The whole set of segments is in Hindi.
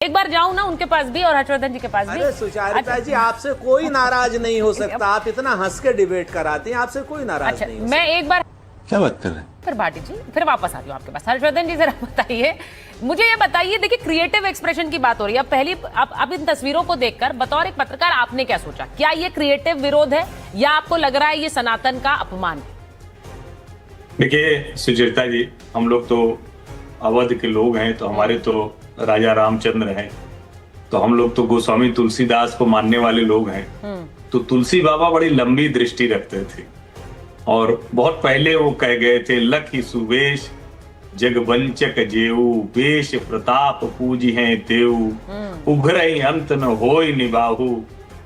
एक बार जाऊं ना उनके पास भी और हर्षवर्धन जी के पास भी। अरे सुचारिता जी, आपसे कोई नाराज नहीं हो सकता। आप इतना हंस के डिबेट कराते हैं, आपसे कोई नाराज नहीं हो मैं सकता। एक बार क्या बात कर रहे हैं? फिर भाटी जी फिर वापस आती हूँ आपके पास। हर्षवर्धन जी जरा बताइए, मुझे ये बताइए, देखिए क्रिएटिव एक्सप्रेशन की बात हो रही है। पहली आप इन तस्वीरों को देखकर बतौर एक पत्रकार आपने क्या सोचा? क्या ये क्रिएटिव विरोध है या आपको लग रहा है ये सनातन का अपमान है? देखिए सुचरिता जी, हम लोग तो अवध के लोग हैं, तो हमारे तो राजा रामचंद्र हैं, तो हम लोग तो गोस्वामी तुलसीदास को मानने वाले लोग हैं। तो तुलसी बाबा बड़ी लंबी दृष्टि रखते थे और बहुत पहले वो कह गए थे, लखि सुवेश जगवंचक जेऊ, वेश प्रताप पूजी हैं तेऊ, उभरई अंत न होय निबाहु,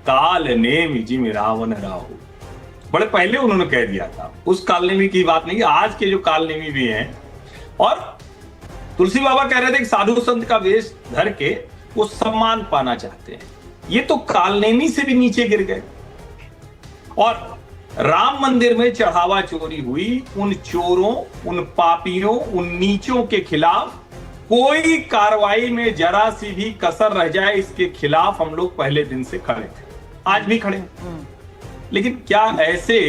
काल नेम जिम रावण राहु। बड़े पहले उन्होंने कह दिया था। उस कालनेमी की बात नहीं, आज के जो कालनेमी भी हैं। और तुलसी बाबा कह रहे थे कि साधु संत का वेश धर के वो सम्मान पाना चाहते हैं। ये तो कालनेमी से भी नीचे गिर गए। और राम मंदिर में चढ़ावा चोरी हुई, उन चोरों, उन पापियों, उन नीचों के खिलाफ कोई कार्रवाई में जरा सी भी कसर रह जाए, इसके खिलाफ हम लोग पहले दिन से खड़े थे, आज भी खड़े हैं। लेकिन क्या ऐसे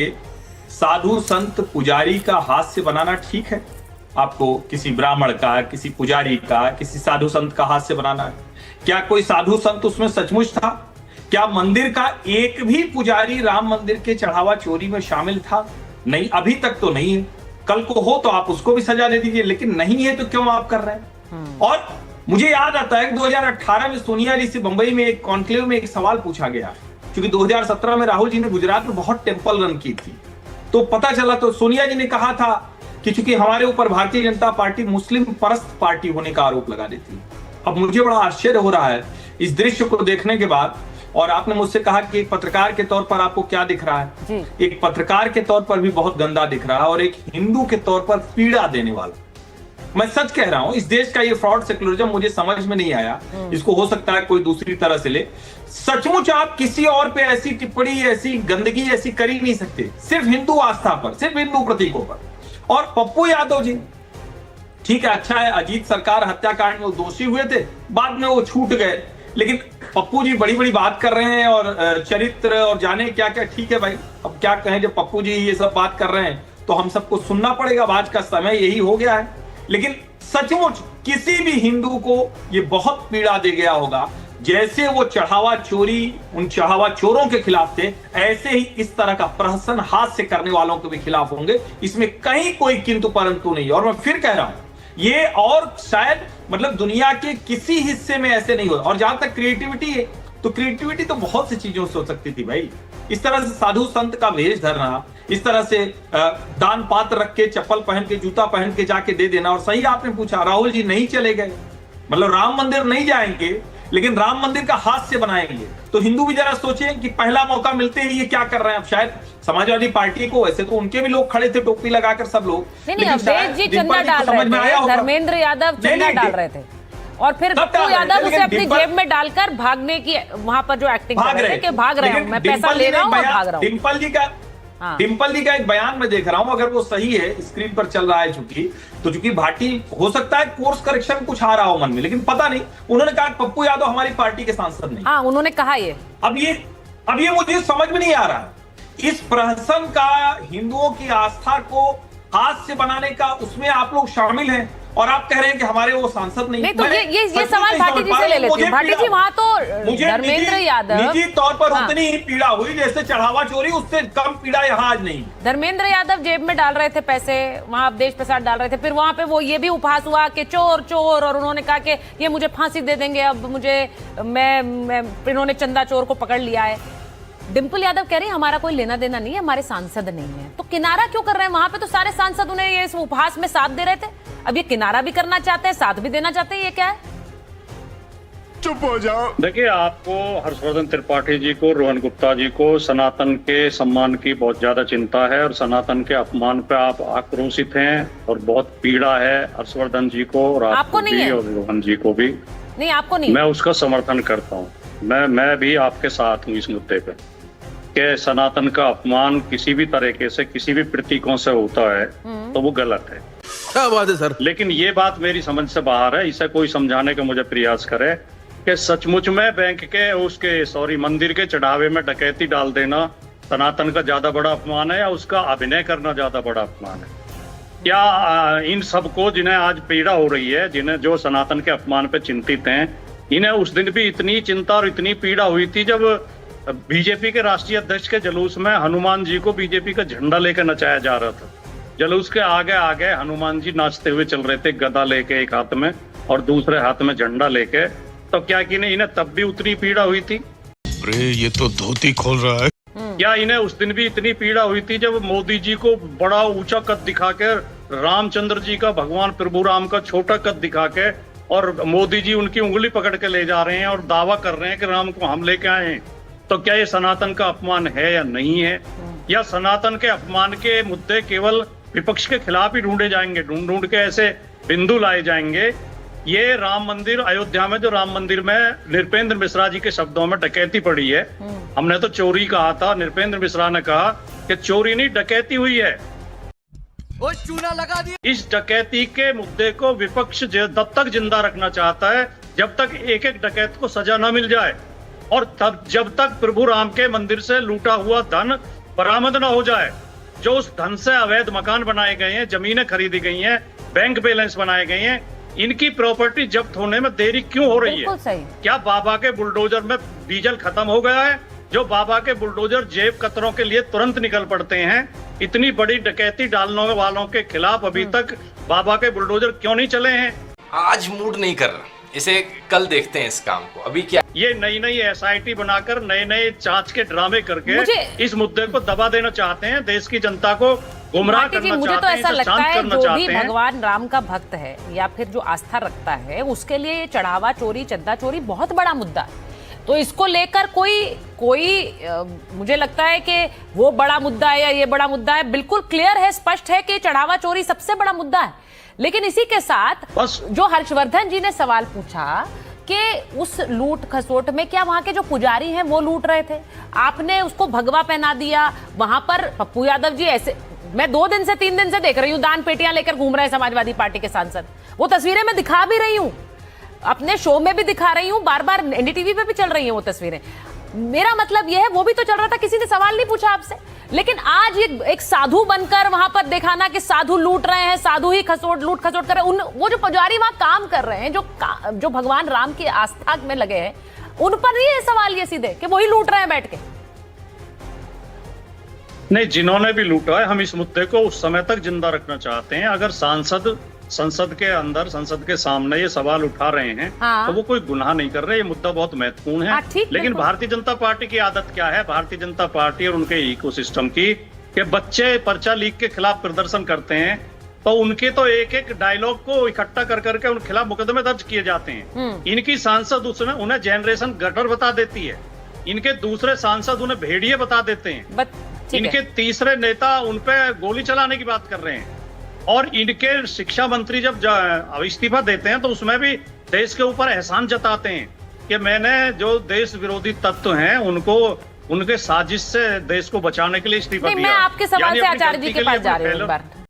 साधु संत पुजारी का हास्य बनाना ठीक है? आपको किसी ब्राह्मण का, किसी पुजारी का, किसी साधु संत का हास्य बनाना है? क्या कोई साधु संत उसमें सचमुच था? क्या मंदिर का एक भी पुजारी राम मंदिर के चढ़ावा चोरी में शामिल था? नहीं, अभी तक तो नहीं है। कल को हो तो आप उसको भी सजा दे दीजिए, लेकिन नहीं है तो क्यों आप कर रहे हैं? और मुझे याद आता है कि 2018 में सोनिया जी से बंबई में एक कॉन्क्लेव में एक सवाल पूछा गया, क्योंकि 2017 में राहुल जी ने गुजरात में बहुत टेंपल रन की थी। तो पता चला, तो सोनिया जी ने कहा था कि चूंकि हमारे ऊपर भारतीय जनता पार्टी मुस्लिम परस्त पार्टी होने का आरोप लगा देती है। अब मुझे बड़ा आश्चर्य हो रहा है इस दृश्य को देखने के बाद। और आपने मुझसे कहा कि एक पत्रकार के तौर पर आपको क्या दिख रहा है? एक पत्रकार के तौर पर भी बहुत गंदा दिख रहा है और एक हिंदू के तौर पर पीड़ा देने वाला। मैं सच कह रहा हूं, इस देश का ये फ्रॉड सेक्युलरिज्म मुझे समझ में नहीं आया। इसको हो सकता है कोई दूसरी तरह से ले। सचमुच आप किसी और पे ऐसी टिप्पणी, ऐसी गंदगी ऐसी कर ही नहीं सकते, सिर्फ हिंदू आस्था पर, सिर्फ हिंदू प्रतीकों पर। और पप्पू यादव जी, ठीक है, अच्छा है, अजीत सरकार हत्याकांड में दोषी हुए थे, बाद में वो छूट गए, लेकिन पप्पू जी बड़ी बड़ी बात कर रहे हैं और चरित्र और जाने क्या क्या। ठीक है भाई, अब क्या कहें, जब पप्पू जी ये सब बात कर रहे हैं तो हम सबको सुनना पड़ेगा। आज का समय यही हो गया है। लेकिन सचमुच किसी भी हिंदू को ये बहुत पीड़ा दे गया होगा। जैसे वो चढ़ावा चोरी, उन चढ़ावा चोरों के खिलाफ थे, ऐसे ही इस तरह का प्रहसन हास्य करने वालों के भी खिलाफ होंगे। इसमें कहीं कोई किंतु परंतु नहीं। और मैं फिर कह रहा हूं, ये और शायद मतलब दुनिया के किसी हिस्से में ऐसे नहीं हो। और जहां तक क्रिएटिविटी है, तो क्रिएटिविटी तो बहुत सी चीजों से हो सकती थी भाई। इस तरह से साधु संत का वेश धरना, इस तरह से दान पात्र रख के, चप्पल पहन के, जूता पहन के जाके दे देना। और सही आपने पूछा, राहुल जी नहीं चले गए, मतलब राम मंदिर नहीं जाएंगे, लेकिन राम मंदिर का हास्य बनाएंगे। तो हिंदू भी जरा सोचें कि पहला मौका मिलते ही ये क्या कर रहे हैं। अब शायद समाजवादी पार्टी को, वैसे तो उनके भी लोग खड़े थे टोपी लगाकर सब लोग, नहीं, अवधेश जी चंदा डाल रहे थे, धर्मेंद्र यादव चंदा डाल रहे थे, और फिर पप्पू यादव उसे अपनी जेब में डालकर भागने की, वहां पर जो एक्टिंग कर रहे थे कि भाग रहे हूं, मैं पैसा ले रहा हूं और भाग रहा हूं। डिंपल जी का एक बयान में देख रहा हूं, अगर वो सही है, स्क्रीन पर चल रहा है चूंकि भाटी हो सकता है कोर्स करेक्शन कुछ आ रहा हो मन में, लेकिन पता नहीं। उन्होंने कहा पप्पू यादव हमारी पार्टी के सांसद नहीं। हाँ, उन्होंने कहा ये। अब ये मुझे समझ में नहीं आ रहा है। इस प्रहसन का, हिंदुओं की आस्था को हास्य बनाने का, उसमें आप लोग शामिल हैं और आप कह रहे हैं कि हमारे वो सांसद नहीं। तो ये सवाल भाटी जी से ले लेती हूं। भाटी जी, वहां तो धर्मेंद्र यादव निजी तौर पर उतनी ही पीड़ा हुई जैसे चढ़ावा चोरी, उससे कम पीड़ा यहाँ आज नहीं। धर्मेंद्र यादव जेब में डाल रहे थे पैसे, वहां अवधेश प्रसाद डाल रहे थे, फिर वहां पे वो ये भी उपहास हुआ कि चोर चोर, और उन्होंने कहा कि ये मुझे फांसी दे देंगे, अब मुझे इन्होंने चंदा चोर को पकड़ लिया है। डिंपल यादव कह रही है हमारा कोई लेना देना नहीं है, हमारे सांसद नहीं है। तो किनारा क्यों कर रहे हैं? वहां पे तो सारे सांसद उन्हें ये इस उपहास में साथ दे रहे थे, अब ये किनारा भी करना चाहते हैं, साथ भी देना चाहते हैं, ये क्या है? चुप हो जाओ। देखिए, आपको हर्षवर्धन त्रिपाठी जी को, रोहन गुप्ता जी को सनातन के सम्मान की बहुत ज्यादा चिंता है और सनातन के अपमान पे आप आक्रोशित हैं और बहुत पीड़ा है हर्षवर्धन जी को और आपको भी और रोहन जी को भी। नहीं, आपको नहीं। मैं उसका समर्थन करता हूँ। मैं भी आपके साथ हूँ इस मुद्दे पे कि सनातन का अपमान किसी भी तरीके से, किसी भी प्रतीकों से होता है तो वो गलत है। क्या बात है सर। लेकिन ये बात मेरी समझ से बाहर है, इसे कोई समझाने का मुझे प्रयास करे कि सचमुच में बैंक के मंदिर के चढ़ावे में डकैती डाल देना सनातन का ज्यादा बड़ा अपमान है या उसका अभिनय करना ज्यादा बड़ा अपमान है? क्या इन सबको जिन्हें आज पीड़ा हो रही है, जिन्हें जो सनातन के अपमान पे चिंतित हैं, इन्हें उस दिन भी इतनी चिंता और इतनी पीड़ा हुई थी जब बीजेपी के राष्ट्रीय अध्यक्ष के जुलूस में हनुमान जी को बीजेपी का झंडा लेकर नचाया जा रहा था। जुलूस के आगे आगे हनुमान जी नाचते हुए चल रहे थे, गदा लेके एक हाथ में और दूसरे हाथ में झंडा लेके। तो क्या कि इन्हें तब भी उतनी पीड़ा हुई थी? अरे ये तो धोती खोल रहा है। क्या इन्हें उस दिन भी इतनी पीड़ा हुई थी जब मोदी जी को बड़ा ऊंचा कद दिखाकर रामचंद्र जी का, भगवान प्रभु राम का छोटा कद दिखा के और मोदी जी उनकी उंगली पकड़ के ले जा रहे हैं और दावा कर रहे हैं कि राम को हम लेके आए हैं? तो क्या ये सनातन का अपमान है या नहीं है? या सनातन के अपमान के मुद्दे केवल विपक्ष के खिलाफ ही ढूंढे जाएंगे, ढूंढ ढूंढ के ऐसे बिंदु लाए जाएंगे? ये राम मंदिर अयोध्या में, जो राम मंदिर में नृपेंद्र मिश्रा जी के शब्दों में डकैती पड़ी है, हमने तो चोरी कहा था, नृपेंद्र मिश्रा ने कहा कि चोरी नहीं डकैती हुई है। चूना लगा दिया। इस डकैती के मुद्दे को विपक्ष तब तक जिंदा रखना चाहता है जब तक एक एक डकैत को सजा न मिल जाए और तब जब तक प्रभु राम के मंदिर से लूटा हुआ धन बरामद न हो जाए। जो उस धन से अवैध मकान बनाए गए हैं, जमीनें खरीदी गई हैं, बैंक बैलेंस बनाए गए हैं, इनकी प्रॉपर्टी जब्त होने में देरी क्यों हो रही है? सही। क्या बाबा के बुलडोजर में डीजल खत्म हो गया है? जो बाबा के बुलडोजर जेब कतरों के लिए तुरंत निकल पड़ते हैं, इतनी बड़ी डकैती डालने वालों के खिलाफ अभी तक बाबा के बुलडोजर क्यों नहीं चले हैं? आज मूड नहीं कर रहा, इसे कल देखते हैं इस काम को। अभी क्या ये नई नई SIT बनाकर नए नए जांच के ड्रामे करके इस मुद्दे को दबा देना चाहते हैं, देश की जनता को गुमराह करना मुझे तो चाहते हैं, ऐसा इसे लगता शांत है करना जो भी चाहते हैं। भगवान राम का भक्त है या फिर जो आस्था रखता है, उसके लिए ये चढ़ावा चोरी, चंदा चोरी बहुत बड़ा मुद्दा है। तो इसको लेकर मुझे लगता है कि वो बड़ा मुद्दा है या ये बड़ा मुद्दा है, बिल्कुल क्लियर है, स्पष्ट है कि चढ़ावा चोरी सबसे बड़ा मुद्दा है। लेकिन इसी के साथ जो हर्षवर्धन जी ने सवाल पूछा कि उस लूट खसोट में क्या वहां के जो पुजारी हैं वो लूट रहे थे, आपने उसको भगवा पहना दिया, वहां पर पप्पू यादव जी ऐसे, मैं 2 दिन से 3 दिन से देख रही हूँ दान पेटियां लेकर घूम रहे हैं समाजवादी पार्टी के सांसद, वो तस्वीरें मैं दिखा भी रही हूँ, अपने शो में भी दिखा रही हूँ, बार बार NDTV पे भी चल रही हैं वो तस्वीरें। मेरा मतलब यह है, वो भी तो चल रहा था, किसी ने सवाल नहीं पूछा आपसे, लेकिन आज ये एक साधु बनकर वहां पर दिखाना कि साधु लूट रहे हैं, साधु ही लूट खसोट कर रहे हैं, वो जो पुजारी वहां काम कर रहे हैं, जो भगवान राम की आस्था में लगे हैं, उन पर नहीं है सवाल ये सीधे कि वही लूट रहे हैं बैठ के? नहीं, जिन्होंने भी लूटा है, हम इस मुद्दे को उस समय तक जिंदा रखना चाहते हैं। अगर सांसद संसद के अंदर, संसद के सामने ये सवाल उठा रहे हैं, तो वो कोई गुनाह नहीं कर रहे, ये मुद्दा बहुत महत्वपूर्ण है। लेकिन भारतीय जनता पार्टी की आदत क्या है, भारतीय जनता पार्टी और उनके इकोसिस्टम की, कि बच्चे पर्चा लीक के खिलाफ प्रदर्शन करते हैं तो उनके तो एक एक डायलॉग को इकट्ठा कर करके उनके खिलाफ मुकदमे दर्ज किए जाते हैं। इनकी सांसद उसमें उन्हें जनरेशन गटर बता देती है, इनके दूसरे सांसद उन्हें भेड़िए बता देते हैं, इनके तीसरे नेता उनपे गोली चलाने की बात कर रहे हैं, और इनके शिक्षा मंत्री जब इस्तीफा देते हैं तो उसमें भी देश के ऊपर एहसान जताते हैं कि मैंने जो देश विरोधी तत्व हैं उनको उनके साजिश से देश को बचाने के लिए इस्तीफा दिया। मैं आपके सवाल से आचार्य जी के पास जा रही हूँ एक बार।